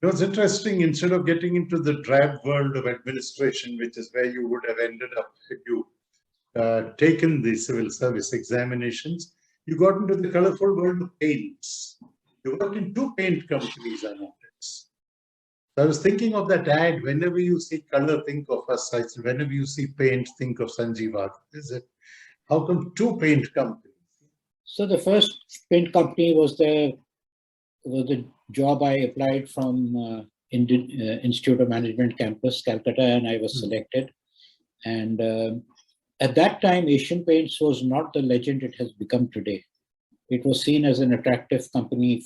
It was interesting, instead of getting into the drab world of administration, which is where you would have ended up if you taken the civil service examinations, you got into the colorful world of paints. You worked in 2 paint companies, I noticed. So I was thinking of that ad, whenever you see color, think of us. Whenever you see paint, think of Sanjeev Aga. Is it? How come 2 paint companies? So the first paint company was the job I applied from Institute of Management campus, Calcutta, and I was selected. And at that time, Asian Paints was not the legend it has become today. It was seen as an attractive company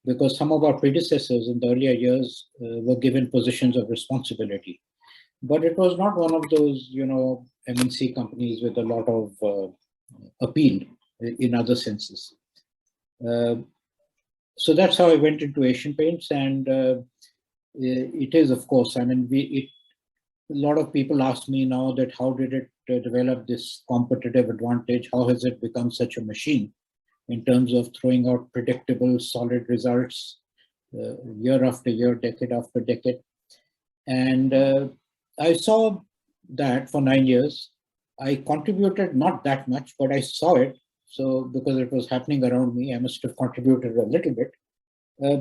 because some of our predecessors in the earlier years were given positions of responsibility. But it was not one of those, MNC companies with a lot of appeal in other senses. So that's how I went into Asian Paints, and it is, of course, a lot of people ask me now that how did it develop this competitive advantage? How has it become such a machine in terms of throwing out predictable, solid results year after year, decade after decade? And I saw that for 9 years. I contributed not that much, but I saw it. So because it was happening around me, I must have contributed a little bit.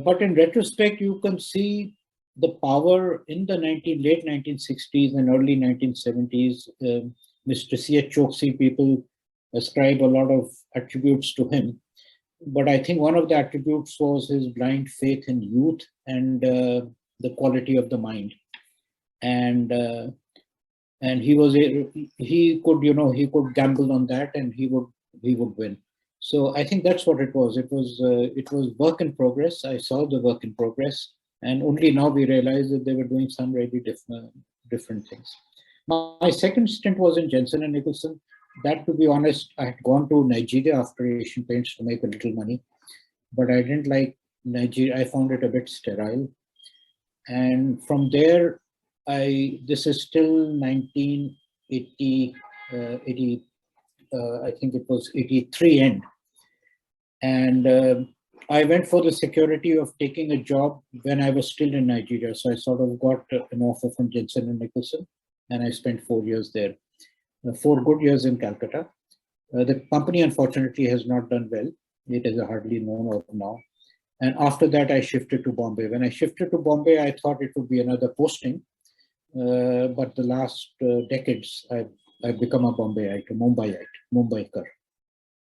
But in retrospect, you can see the power in the late 1960s and early 1970s. Mr. C.H. Choksi, people ascribe a lot of attributes to him. But I think one of the attributes was his blind faith in youth and the quality of the mind. And he could gamble on that, and he would win. So I think that's what it was. It was work in progress. I saw the work in progress, and only now we realize that they were doing some really different things. My second stint was in Jensen and Nicholson. That, to be honest, I had gone to Nigeria after Asian Paints to make a little money, but I didn't like Nigeria. I found it a bit sterile, and from there, this is still 1980, I think it was 83 end. And I went for the security of taking a job when I was still in Nigeria. So I sort of got an offer from Jensen and Nicholson, and I spent 4 years there, 4 good years in Calcutta. The company, unfortunately, has not done well. It is hardly known of now. And after that, I shifted to Bombay. When I shifted to Bombay, I thought it would be another posting. But the last decades, I've become a Bombayite, a Mumbaiite, Mumbaikar.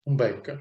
Mumbaikar.